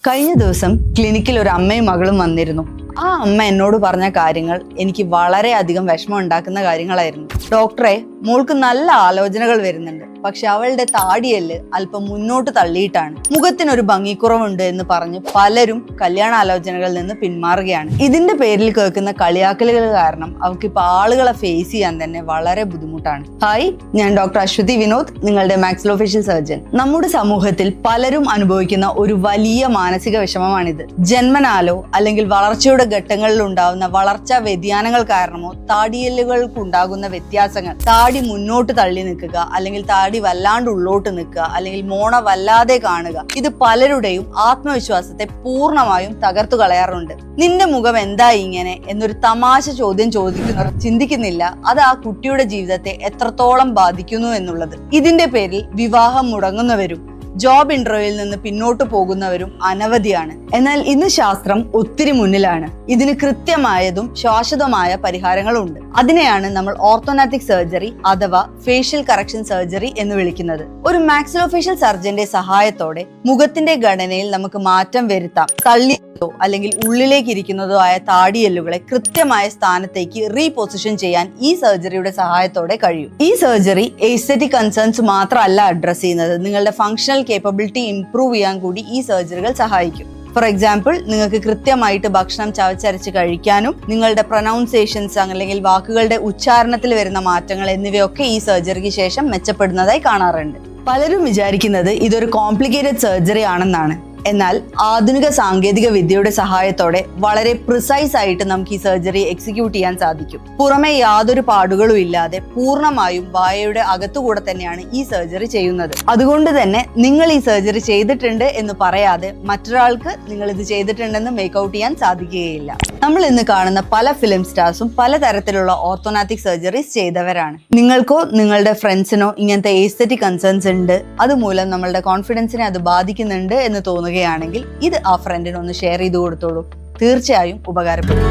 കഴിഞ്ഞ ദിവസം ക്ലിനിക്കിൽ ഒരു അമ്മയും മകളും വന്നിരുന്നു. ആ അമ്മ എന്നോട് പറഞ്ഞ കാര്യങ്ങൾ എനിക്ക് വളരെയധികം വിഷമം ഉണ്ടാക്കുന്ന കാര്യങ്ങളായിരുന്നു. ഡോക്ടറെ, മോൾക്ക് നല്ല ആലോചനകൾ വരുന്നുണ്ട്, പക്ഷെ അവളുടെ താടിയല്ല് അല്പം മുന്നോട്ട് തള്ളിയിട്ടാണ്, മുഖത്തിനൊരു ഭംഗിക്കുറവുണ്ട് എന്ന് പറഞ്ഞ് പലരും കല്യാണാലോചനകളിൽ നിന്ന് പിന്മാറുകയാണ്. ഇതിന്റെ പേരിൽ കേൾക്കുന്ന കളിയാക്കലുകൾ കാരണം അവർക്ക് ആളുകളെ ഫേസ് ചെയ്യാൻ തന്നെ വളരെ ബുദ്ധിമുട്ടാണ്. ഹായ്, ഞാൻ ഡോക്ടർ അശ്വതി വിനോദ്, നിങ്ങളുടെ മാക്സിലോഫേഷ്യൽ സർജൻ. നമ്മുടെ സമൂഹത്തിൽ പലരും അനുഭവിക്കുന്ന ഒരു വലിയ മാനസിക വിഷമമാണിത്. ജന്മനാലോ അല്ലെങ്കിൽ വളർച്ചയുടെ ഘട്ടങ്ങളിൽ ഉണ്ടാകുന്ന വളർച്ചാ വ്യതിയാനങ്ങൾ കാരണമോ താടിയെല്ലുകൾക്കുണ്ടാകുന്ന വ്യത്യാസങ്ങൾ, താടി മുന്നോട്ട് തള്ളി നിൽക്കുക, അല്ലെങ്കിൽ താടി വല്ലാണ്ട് ഉള്ളോട്ട് നിൽക്കുക, അല്ലെങ്കിൽ മോണ വല്ലാതെ കാണുക, ഇത് പലരുടെയും ആത്മവിശ്വാസത്തെ പൂർണ്ണമായും തകർത്തു കളയാറുണ്ട്. നിന്റെ മുഖം എന്താ ഇങ്ങനെ എന്നൊരു തമാശ ചോദ്യം ചോദിക്കുന്നവർ ചിന്തിക്കുന്നില്ല അത് ആ കുട്ടിയുടെ ജീവിതത്തെ എത്രത്തോളം ബാധിക്കുന്നു എന്നുള്ളത്. ഇതിന്റെ പേരിൽ വിവാഹം മുടങ്ങുന്നവരും ജോബ് ഇന്റർവ്യൂവിൽ നിന്ന് പിന്നോട്ട് പോകുന്നവരും അനവധിയാണ്. എന്നാൽ ഇന്ന് ശാസ്ത്രം ഒത്തിരി മുന്നിലാണ്. ഇതിന് കൃത്യമായതും ശാശ്വതമായ പരിഹാരങ്ങളുണ്ട്. അതിനെയാണ് നമ്മൾ ഓർത്തോനാറ്റിക് സർജറി അഥവാ ഫേഷ്യൽ കറക്ഷൻ സർജറി എന്ന് വിളിക്കുന്നത്. ഒരു മാക്സിലോഫേഷ്യൽ സർജന്റെ സഹായത്തോടെ മുഖത്തിന്റെ ഘടനയിൽ നമുക്ക് മാറ്റം വരുത്താം. തള്ളിയതോ അല്ലെങ്കിൽ ഉള്ളിലേക്ക് ഇരിക്കുന്നതോ ആയ താടിയെല്ലുകളെ കൃത്യമായ സ്ഥാനത്തേക്ക് റീപൊസിഷൻ ചെയ്യാൻ ഈ സർജറിയുടെ സഹായത്തോടെ കഴിയും. ഈ സർജറി എസ്തെറ്റിക് കൺസേൺസ് മാത്രമല്ല അഡ്രസ് ചെയ്യുന്നത്, നിങ്ങളുടെ ഫങ്ഷണൽ കേപ്പബിലിറ്റി ഇംപ്രൂവ് ചെയ്യാൻ കൂടി ഈ സർജറികൾ സഹായിക്കും. ഫോർ എക്സാമ്പിൾ, നിങ്ങൾക്ക് കൃത്യമായിട്ട് ഭക്ഷണം ചവച്ചരച്ച് കഴിക്കാനും നിങ്ങളുടെ പ്രൊനൗൺസിയേഷൻസ് അല്ലെങ്കിൽ വാക്കുകളുടെ ഉച്ചാരണത്തിൽ വരുന്ന മാറ്റങ്ങൾ എന്നിവയൊക്കെ ഈ സർജറിക്ക് ശേഷം മെച്ചപ്പെടുന്നതായി കാണാറുണ്ട്. പലരും വിചാരിക്കുന്നത് ഇതൊരു കോംപ്ലിക്കേറ്റഡ് സർജറി ആണെന്നാണ്. എന്നാൽ ആധുനിക സാങ്കേതിക വിദ്യയുടെ സഹായത്തോടെ വളരെ പ്രിസൈസ് ആയിട്ട് നമുക്ക് ഈ സർജറി എക്സിക്യൂട്ട് ചെയ്യാൻ സാധിക്കും. പുറമെ യാതൊരു പാടുകളും ഇല്ലാതെ പൂർണ്ണമായും വായയുടെ അകത്തുകൂടെ തന്നെയാണ് ഈ സർജറി ചെയ്യുന്നത്. അതുകൊണ്ട് തന്നെ നിങ്ങൾ ഈ സർജറി ചെയ്തിട്ടുണ്ട് എന്ന് പറയാതെ മറ്റൊരാൾക്ക് നിങ്ങൾ ഇത് ചെയ്തിട്ടുണ്ടെന്ന് മേക്ക് ഔട്ട് ചെയ്യാൻ സാധിക്കുകയില്ല. നമ്മൾ ഇന്ന് കാണുന്ന പല ഫിലിം സ്റ്റാർസും പലതരത്തിലുള്ള ഓർത്തോനാറ്റിക് സർജറീസ് ചെയ്തവരാണ്. നിങ്ങൾക്കോ നിങ്ങളുടെ ഫ്രണ്ട്സിനോ ഇങ്ങനത്തെ എസ്തെറ്റിക് കൺസേൺസ് ഉണ്ട്, അതുമൂലം നമ്മളുടെ കോൺഫിഡൻസിനെ അത് ബാധിക്കുന്നുണ്ട് എന്ന് തോന്നുകയാണെങ്കിൽ ഇത് ആ ഫ്രണ്ടിനൊന്ന് ഷെയർ ചെയ്ത് കൊടുത്തോളൂ. തീർച്ചയായും ഉപകാരപ്പെടും.